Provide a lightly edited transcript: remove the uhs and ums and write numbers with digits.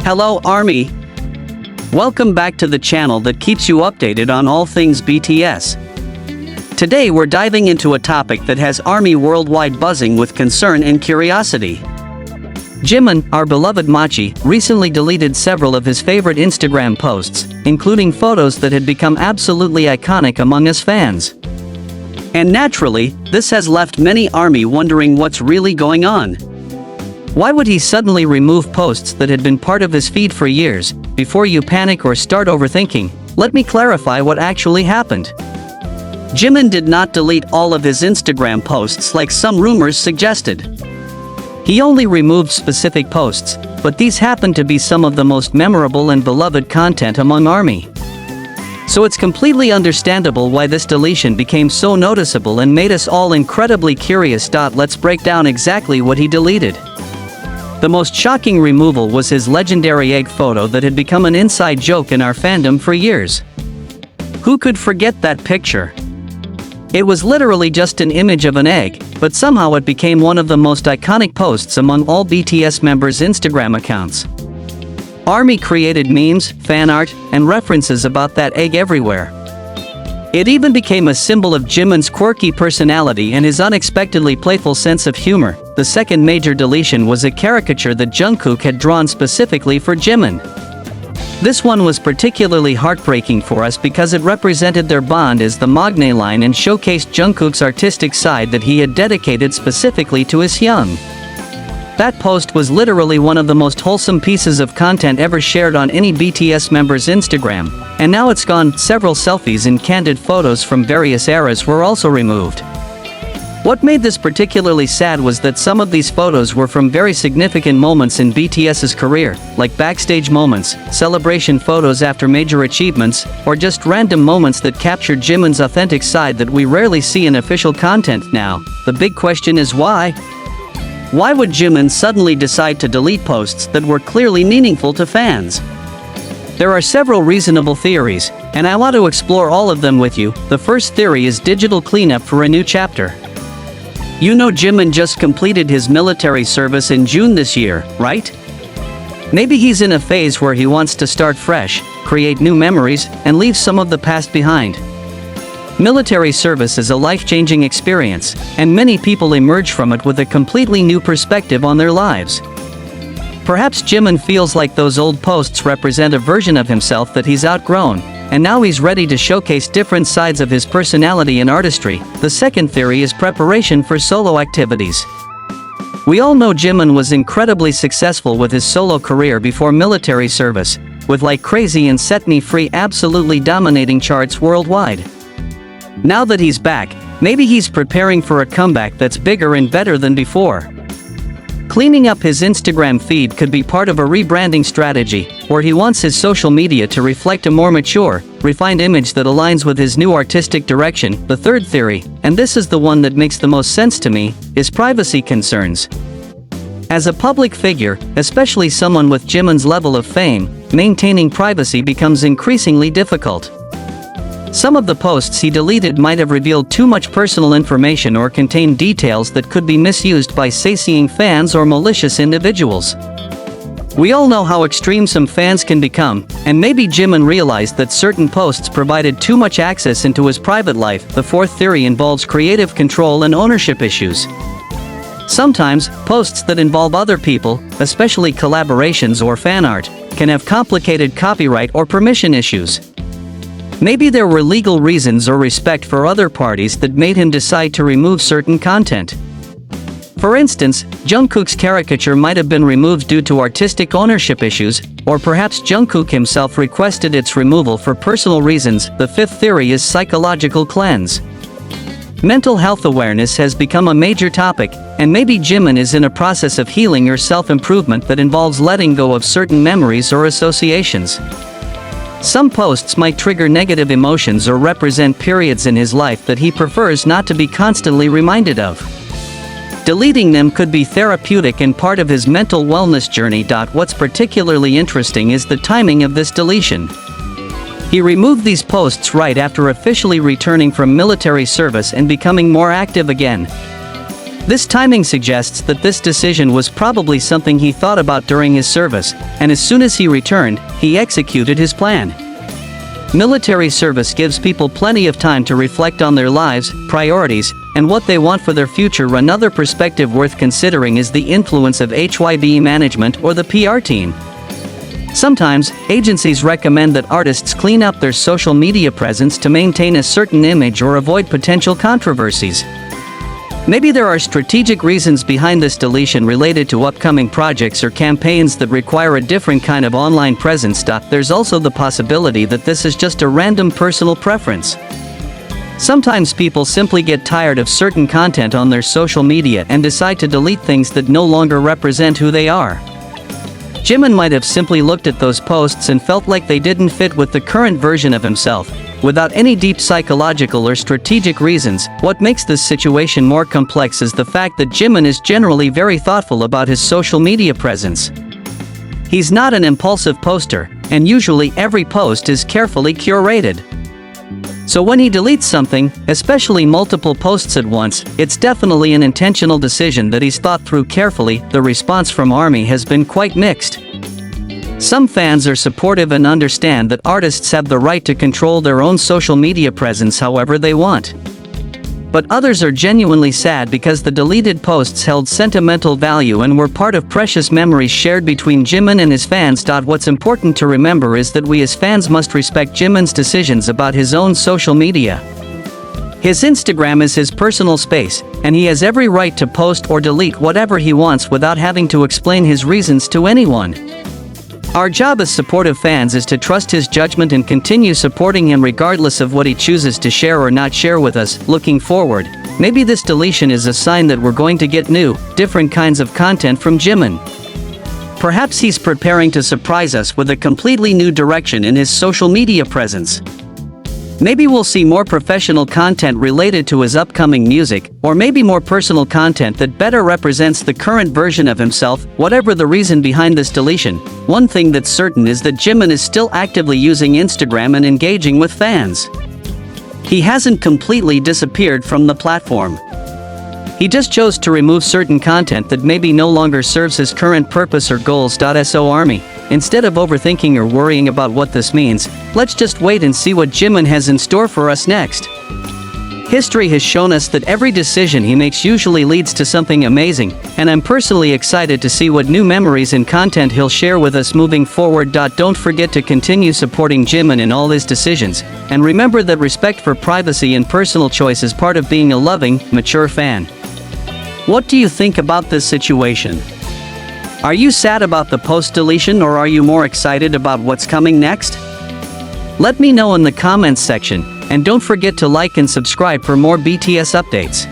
Hello Army! Welcome back to the channel that keeps you updated on all things BTS. Today we're diving into a topic that has Army worldwide buzzing with concern and curiosity. Jimin, our beloved Machi, recently deleted several of his favorite Instagram posts, including photos that had become absolutely iconic among his fans. And naturally, this has left many Army wondering what's really going on. Why would he suddenly remove posts that had been part of his feed for years? Before you panic or start overthinking, let me clarify what actually happened. Jimin did not delete all of his Instagram posts like some rumors suggested. He only removed specific posts, but these happened to be some of the most memorable and beloved content among Army. So it's completely understandable why this deletion became so noticeable and made us all incredibly curious. Let's break down exactly what he deleted. The most shocking removal was his legendary egg photo that had become an inside joke in our fandom for years. Who could forget that picture? It was literally just an image of an egg, but somehow it became one of the most iconic posts among all BTS members' Instagram accounts. Army created memes, fan art, and references about that egg everywhere. It even became a symbol of Jimin's quirky personality and his unexpectedly playful sense of humor. The second major deletion was a caricature that Jungkook had drawn specifically for Jimin. This one was particularly heartbreaking for us because it represented their bond as the Magne line and showcased Jungkook's artistic side that he had dedicated specifically to his Hyung. That post was literally one of the most wholesome pieces of content ever shared on any BTS member's Instagram, and now it's gone. Several selfies and candid photos from various eras were also removed. What made this particularly sad was that some of these photos were from very significant moments in BTS's career, like backstage moments, celebration photos after major achievements, or just random moments that captured Jimin's authentic side that we rarely see in official content now. The big question is why? Why would Jimin suddenly decide to delete posts that were clearly meaningful to fans? There are several reasonable theories, and I want to explore all of them with you. The first theory is digital cleanup for a new chapter. You know Jimin just completed his military service in June this year, right? Maybe he's in a phase where he wants to start fresh, create new memories, and leave some of the past behind. Military service is a life-changing experience, and many people emerge from it with a completely new perspective on their lives. Perhaps Jimin feels like those old posts represent a version of himself that he's outgrown, and now he's ready to showcase different sides of his personality and artistry. The second theory is preparation for solo activities. We all know Jimin was incredibly successful with his solo career before military service, with Like Crazy and Set Me Free absolutely dominating charts worldwide. Now that he's back, maybe he's preparing for a comeback that's bigger and better than before. Cleaning up his Instagram feed could be part of a rebranding strategy, or he wants his social media to reflect a more mature, refined image that aligns with his new artistic direction. The third theory, and this is the one that makes the most sense to me, is privacy concerns. As a public figure, especially someone with Jimin's level of fame, maintaining privacy becomes increasingly difficult. Some of the posts he deleted might have revealed too much personal information or contained details that could be misused by satiating fans or malicious individuals. We all know how extreme some fans can become, and maybe Jimin realized that certain posts provided too much access into his private life. The fourth theory involves creative control and ownership issues. Sometimes, posts that involve other people, especially collaborations or fan art, can have complicated copyright or permission issues. Maybe there were legal reasons or respect for other parties that made him decide to remove certain content. For instance, Jungkook's caricature might have been removed due to artistic ownership issues, or perhaps Jungkook himself requested its removal for personal reasons. The fifth theory is psychological cleanse. Mental health awareness has become a major topic, and maybe Jimin is in a process of healing or self-improvement that involves letting go of certain memories or associations. Some posts might trigger negative emotions or represent periods in his life that he prefers not to be constantly reminded of. Deleting them could be therapeutic and part of his mental wellness journey. What's particularly interesting is the timing of this deletion. He removed these posts right after officially returning from military service and becoming more active again. This timing suggests that this decision was probably something he thought about during his service, and as soon as he returned, he executed his plan. Military service gives people plenty of time to reflect on their lives, priorities, and what they want for their future. Another perspective worth considering is the influence of HYB management or the PR team. Sometimes, agencies recommend that artists clean up their social media presence to maintain a certain image or avoid potential controversies. Maybe there are strategic reasons behind this deletion related to upcoming projects or campaigns that require a different kind of online presence. There's also the possibility that this is just a random personal preference. Sometimes people simply get tired of certain content on their social media and decide to delete things that no longer represent who they are. Jimin might have simply looked at those posts and felt like they didn't fit with the current version of himself, without any deep psychological or strategic reasons. What makes this situation more complex is the fact that Jimin is generally very thoughtful about his social media presence. He's not an impulsive poster, and usually every post is carefully curated. So when he deletes something, especially multiple posts at once, it's definitely an intentional decision that he's thought through carefully. The response from ARMY has been quite mixed. Some fans are supportive and understand that artists have the right to control their own social media presence however they want. But others are genuinely sad because the deleted posts held sentimental value and were part of precious memories shared between Jimin and his fans. What's important to remember is that we as fans must respect Jimin's decisions about his own social media. His Instagram is his personal space, and he has every right to post or delete whatever he wants without having to explain his reasons to anyone. Our job as supportive fans is to trust his judgment and continue supporting him regardless of what he chooses to share or not share with us. Looking forward, maybe this deletion is a sign that we're going to get new, different kinds of content from Jimin. Perhaps he's preparing to surprise us with a completely new direction in his social media presence. Maybe we'll see more professional content related to his upcoming music, or maybe more personal content that better represents the current version of himself. Whatever the reason behind this deletion, one thing that's certain is that Jimin is still actively using Instagram and engaging with fans. He hasn't completely disappeared from the platform. He just chose to remove certain content that maybe no longer serves his current purpose or goals. So ARMY, instead of overthinking or worrying about what this means, let's just wait and see what Jimin has in store for us next. History has shown us that every decision he makes usually leads to something amazing, and I'm personally excited to see what new memories and content he'll share with us moving forward. Don't forget to continue supporting Jimin in all his decisions, and remember that respect for privacy and personal choice is part of being a loving, mature fan. What do you think about this situation? Are you sad about the post deletion, or are you more excited about what's coming next? Let me know in the comments section, and don't forget to like and subscribe for more BTS updates.